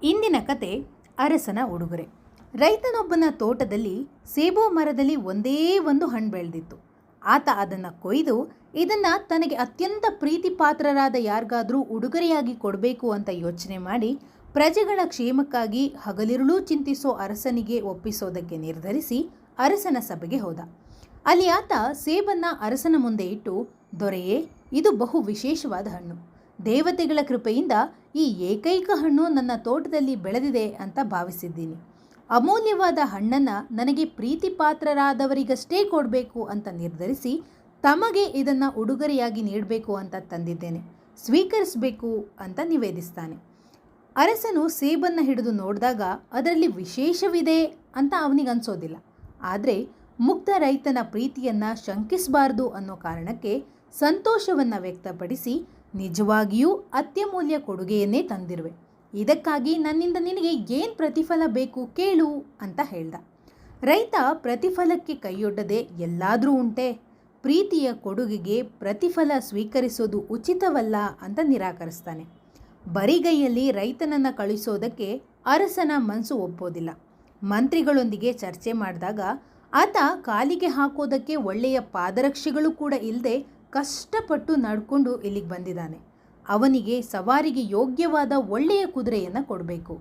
ಇಂದಿನ ಕತೆ ಅರಸನ ಉಡುಗೊರೆ. ರೈತನೊಬ್ಬನ ತೋಟದಲ್ಲಿ ಸೇಬು ಮರದಲ್ಲಿ ಒಂದೇ ಒಂದು ಹಣ್ಣು ಬೆಳೆದಿತ್ತು. ಆತ ಅದನ್ನು ಕೊಯ್ದು ಇದನ್ನು ತನಗೆ ಅತ್ಯಂತ ಪ್ರೀತಿ ಪಾತ್ರರಾದ ಯಾರಿಗಾದರೂ ಉಡುಗೊರೆಯಾಗಿ ಕೊಡಬೇಕು ಅಂತ ಯೋಚನೆ ಮಾಡಿ ಪ್ರಜೆಗಳ ಕ್ಷೇಮಕ್ಕಾಗಿ ಹಗಲಿರುಳು ಚಿಂತಿಸೋ ಅರಸನಿಗೆ ಒಪ್ಪಿಸೋದಕ್ಕೆ ನಿರ್ಧರಿಸಿ ಅರಸನ ಸಭೆಗೆ ಹೋದ. ಅಲ್ಲಿ ಆತ ಸೇಬನ್ನು ಅರಸನ ಮುಂದೆ ಇಟ್ಟು, ದೊರೆಯೇ, ಇದು ಬಹು ವಿಶೇಷವಾದ ಹಣ್ಣು. ದೇವತೆಗಳ ಕೃಪೆಯಿಂದ ಈ ಏಕೈಕ ಹಣ್ಣು ನನ್ನ ತೋಟದಲ್ಲಿ ಬೆಳೆದಿದೆ ಅಂತ ಭಾವಿಸಿದ್ದೀನಿ. ಅಮೂಲ್ಯವಾದ ಹಣ್ಣನ್ನು ನನಗೆ ಪ್ರೀತಿ ಪಾತ್ರರಾದವರಿಗಷ್ಟೇ ಕೊಡಬೇಕು ಅಂತ ನಿರ್ಧರಿಸಿ ತಮಗೆ ಇದನ್ನು ಉಡುಗೊರೆಯಾಗಿ ನೀಡಬೇಕು ಅಂತ ತಂದಿದ್ದೇನೆ, ಸ್ವೀಕರಿಸಬೇಕು ಅಂತ ನಿವೇದಿಸ್ತಾನೆ. ಅರಸನು ಸೇಬನ್ನು ಹಿಡಿದು ನೋಡಿದಾಗ ಅದರಲ್ಲಿ ವಿಶೇಷವಿದೆ ಅಂತ ಅವನಿಗನ್ಸೋದಿಲ್ಲ. ಆದರೆ ಮುಗ್ಧ ರೈತನ ಪ್ರೀತಿಯನ್ನು ಶಂಕಿಸಬಾರ್ದು ಅನ್ನೋ ಕಾರಣಕ್ಕೆ ಸಂತೋಷವನ್ನು ವ್ಯಕ್ತಪಡಿಸಿ, ನಿಜವಾಗಿಯೂ ಅತ್ಯಮೂಲ್ಯ ಕೊಡುಗೆಯನ್ನೇ ತಂದಿರುವೆ. ಇದಕ್ಕಾಗಿ ನನ್ನಿಂದ ನಿನಗೆ ಏನು ಪ್ರತಿಫಲ ಬೇಕು ಕೇಳು ಅಂತ ಹೇಳ್ದ. ರೈತ ಪ್ರತಿಫಲಕ್ಕೆ ಕೈಯೊಡ್ಡದೆ ಎಲ್ಲಾದರೂ ಉಂಟೆ, ಪ್ರೀತಿಯ ಕೊಡುಗೆಗೆ ಪ್ರತಿಫಲ ಸ್ವೀಕರಿಸೋದು ಉಚಿತವಲ್ಲ ಅಂತ ನಿರಾಕರಿಸ್ತಾನೆ. ಬರಿಗೈಯಲ್ಲಿ ರೈತನನ್ನು ಕಳಿಸೋದಕ್ಕೆ ಅರಸನ ಮನಸ್ಸು ಒಪ್ಪೋದಿಲ್ಲ. ಮಂತ್ರಿಗಳೊಂದಿಗೆ ಚರ್ಚೆ ಮಾಡಿದಾಗ ಆತ ಕಾಲಿಗೆ ಹಾಕೋದಕ್ಕೆ ಒಳ್ಳೆಯ ಪಾದರಕ್ಷೆಗಳು ಕೂಡ ಇಲ್ಲದೆ ಕಷ್ಟಪಟ್ಟು ನಡ್ಕೊಂಡು ಇಲ್ಲಿಗೆ ಬಂದಿದ್ದಾನೆ. ಅವನಿಗೆ ಸವಾರಿಗೆ ಯೋಗ್ಯವಾದ ಒಳ್ಳೆಯ ಕುದುರೆಯನ್ನು ಕೊಡಬೇಕು.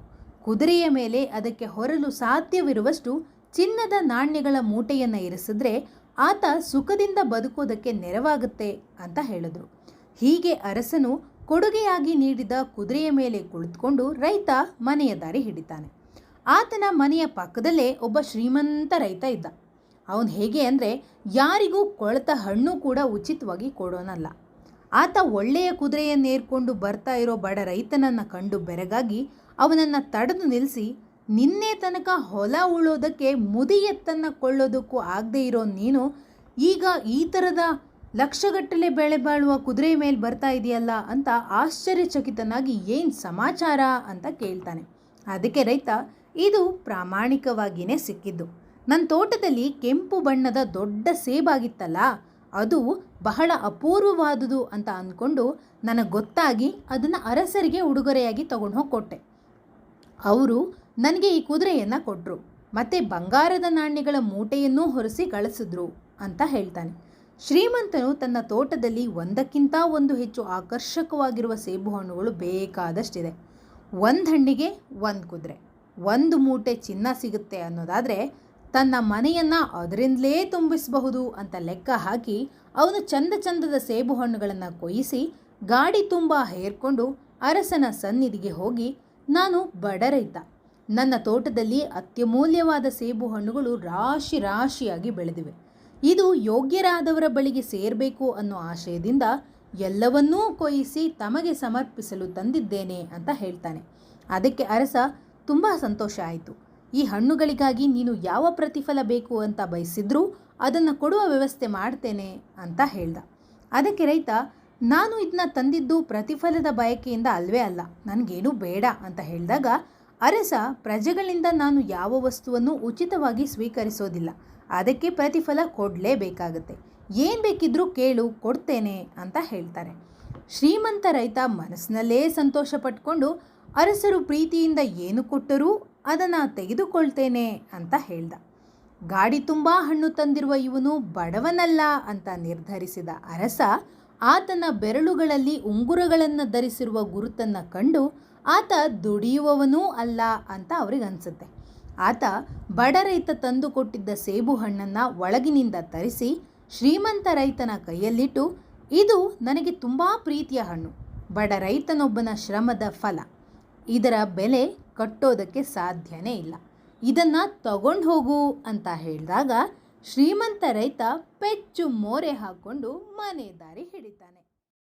ಕುದುರೆಯ ಮೇಲೆ ಅದಕ್ಕೆ ಹೊರಲು ಸಾಧ್ಯವಿರುವಷ್ಟು ಚಿನ್ನದ ನಾಣ್ಯಗಳ ಮೂಟೆಯನ್ನು ಇರಿಸಿದ್ರೆ ಆತ ಸುಖದಿಂದ ಬದುಕೋದಕ್ಕೆ ನೆರವಾಗುತ್ತೆ ಅಂತ ಹೇಳಿದ್ರು. ಹೀಗೆ ಅರಸನು ಕೊಡುಗೆಯಾಗಿ ನೀಡಿದ ಕುದುರೆಯ ಮೇಲೆ ಕುಳಿತುಕೊಂಡು ರೈತ ಮನೆಯ ದಾರಿ ಹಿಡಿತಾನೆ. ಆತನ ಮನೆಯ ಪಕ್ಕದಲ್ಲೇ ಒಬ್ಬ ಶ್ರೀಮಂತ ರೈತ ಇದ್ದ. ಅವನು ಹೇಗೆ ಅಂದರೆ, ಯಾರಿಗೂ ಕೊಳೆತ ಹಣ್ಣು ಕೂಡ ಉಚಿತವಾಗಿ ಕೊಡೋನಲ್ಲ. ಆತ ಒಳ್ಳೆಯ ಕುದುರೆಯನ್ನೇರ್ಕೊಂಡು ಬರ್ತಾ ಇರೋ ಬಡ ರೈತನನ್ನು ಕಂಡು ಬೆರಗಾಗಿ ಅವನನ್ನು ತಡೆದು ನಿಲ್ಲಿಸಿ, ನಿನ್ನೆ ತನಕ ಹೊಲ ಉಳೋದಕ್ಕೆ ಮುದಿ ಎತ್ತನ್ನು ಕೊಳ್ಳೋದಕ್ಕೂ ಆಗದೆ ಇರೋ ನೀನು ಈಗ ಈ ಥರದ ಲಕ್ಷಗಟ್ಟಲೆ ಬೆಳೆ ಬಾಳುವ ಕುದುರೆ ಮೇಲೆ ಬರ್ತಾ ಇದೆಯಲ್ಲ ಅಂತ ಆಶ್ಚರ್ಯಚಕಿತನಾಗಿ ಏನು ಸಮಾಚಾರ ಅಂತ ಕೇಳ್ತಾನೆ. ಅದಕ್ಕೆ ರೈತ, ಇದು ಪ್ರಾಮಾಣಿಕವಾಗಿಯೇ ಸಿಕ್ಕಿದ್ದು. ನನ್ನ ತೋಟದಲ್ಲಿ ಕೆಂಪು ಬಣ್ಣದ ದೊಡ್ಡ ಸೇಬಾಗಿತ್ತಲ್ಲ, ಅದು ಬಹಳ ಅಪೂರ್ವವಾದುದು ಅಂತ ಅಂದ್ಕೊಂಡು ನನಗೆ ಗೊತ್ತಾಗಿ ಅದನ್ನು ಅರಸರಿಗೆ ಉಡುಗೊರೆಯಾಗಿ ತಗೊಂಡು ಹೋಗಿ ಕೊಟ್ಟೆ. ಅವರು ನನಗೆ ಈ ಕುದುರೆಯನ್ನು ಕೊಟ್ಟರು, ಮತ್ತು ಬಂಗಾರದ ನಾಣ್ಯಗಳ ಮೂಟೆಯನ್ನೂ ಹೊರಿಸಿ ಕಳಿಸಿದ್ರು ಅಂತ ಹೇಳ್ತಾನೆ. ಶ್ರೀಮಂತನು ತನ್ನ ತೋಟದಲ್ಲಿ ಒಂದಕ್ಕಿಂತ ಒಂದು ಹೆಚ್ಚು ಆಕರ್ಷಕವಾಗಿರುವ ಸೇಬು ಹಣ್ಣುಗಳು ಬೇಕಾದಷ್ಟಿದೆ. ಒಂದು ಹಣ್ಣಿಗೆ ಒಂದು ಕುದುರೆ, ಒಂದು ಮೂಟೆ ಚಿನ್ನ ಸಿಗುತ್ತೆ ಅನ್ನೋದಾದರೆ ತನ್ನ ಮನೆಯನ್ನು ಅದರಿಂದಲೇ ತುಂಬಿಸಬಹುದು ಅಂತ ಲೆಕ್ಕ ಹಾಕಿ ಅವನು ಚಂದದ ಸೇಬು ಹಣ್ಣುಗಳನ್ನು ಕೊಯ್ಯಿಸಿ ಗಾಡಿ ತುಂಬ ಹೇರ್ಕೊಂಡು ಅರಸನ ಸನ್ನಿಧಿಗೆ ಹೋಗಿ, ನಾನು ಬಡ ರೈತ, ನನ್ನ ತೋಟದಲ್ಲಿ ಅತ್ಯಮೂಲ್ಯವಾದ ಸೇಬು ಹಣ್ಣುಗಳು ರಾಶಿ ರಾಶಿಯಾಗಿ ಬೆಳೆದಿವೆ. ಇದು ಯೋಗ್ಯರಾದವರ ಬಳಿಗೆ ಸೇರಬೇಕು ಅನ್ನೋ ಆಶಯದಿಂದ ಎಲ್ಲವನ್ನೂ ಕೊಯ್ಯಿಸಿ ತಮಗೆ ಸಮರ್ಪಿಸಲು ತಂದಿದ್ದೇನೆ ಅಂತ ಹೇಳ್ತಾನೆ. ಅದಕ್ಕೆ ಅರಸ ತುಂಬ ಸಂತೋಷ ಆಯಿತು. ಈ ಹಣ್ಣುಗಳಿಗಾಗಿ ನೀನು ಯಾವ ಪ್ರತಿಫಲ ಬೇಕು ಅಂತ ಬಯಸಿದ್ರೂ ಅದನ್ನು ಕೊಡುವ ವ್ಯವಸ್ಥೆ ಮಾಡ್ತೇನೆ ಅಂತ ಹೇಳ್ದ. ಅದಕ್ಕೆ ರೈತ, ನಾನು ಇದನ್ನ ತಂದಿದ್ದು ಪ್ರತಿಫಲದ ಬಯಕೆಯಿಂದ ಅಲ್ವೇ ಅಲ್ಲ, ನನಗೇನೂ ಬೇಡ ಅಂತ ಹೇಳಿದಾಗ ಅರಸ, ಪ್ರಜೆಗಳಿಂದ ನಾನು ಯಾವ ವಸ್ತುವನ್ನು ಉಚಿತವಾಗಿ ಸ್ವೀಕರಿಸೋದಿಲ್ಲ, ಅದಕ್ಕೆ ಪ್ರತಿಫಲ ಕೊಡಲೇಬೇಕಾಗತ್ತೆ, ಏನು ಬೇಕಿದ್ರೂ ಕೇಳು, ಕೊಡ್ತೇನೆ ಅಂತ ಹೇಳ್ತಾರೆ. ಶ್ರೀಮಂತ ರೈತ ಮನಸ್ಸಿನಲ್ಲೇ ಸಂತೋಷ ಪಟ್ಕೊಂಡು ಅರಸರು ಪ್ರೀತಿಯಿಂದ ಏನು ಕೊಟ್ಟರೂ ಅದನ್ನು ತೆಗೆದುಕೊಳ್ತೇನೆ ಅಂತ ಹೇಳ್ದ. ಗಾಡಿ ತುಂಬ ಹಣ್ಣು ತಂದಿರುವ ಇವನು ಬಡವನಲ್ಲ ಅಂತ ನಿರ್ಧರಿಸಿದ ಅರಸ ಆತನ ಬೆರಳುಗಳಲ್ಲಿ ಉಂಗುರಗಳನ್ನು ಧರಿಸಿರುವ ಗುರುತನ್ನು ಕಂಡು ಆತ ದುಡಿಯುವವನೂ ಅಲ್ಲ ಅಂತ ಅವ್ರಿಗನ್ಸುತ್ತೆ. ಆತ ಬಡ ರೈತ ತಂದು ಕೊಟ್ಟಿದ್ದ ಸೇಬು ಹಣ್ಣನ್ನು ಒಳಗಿನಿಂದ ತರಿಸಿ ಶ್ರೀಮಂತ ರೈತನ ಕೈಯಲ್ಲಿಟ್ಟು, ಇದು ನನಗೆ ತುಂಬ ಪ್ರೀತಿಯ ಹಣ್ಣು, ಬಡ ರೈತನೊಬ್ಬನ ಶ್ರಮದ ಫಲ, ಇದರ ಬೆಲೆ ಕಟ್ಟೋದಕ್ಕೆ ಸಾಧ್ಯನೇ ಇಲ್ಲ, ಇದನ್ನು ತಗೊಂಡು ಹೋಗು ಅಂತ ಹೇಳಿದಾಗ ಶ್ರೀಮಂತ ರೈತ ಪೆಚ್ಚು ಮೋರೆ ಹಾಕ್ಕೊಂಡು ಮನೆ ದಾರಿ ಹಿಡಿತಾನೆ.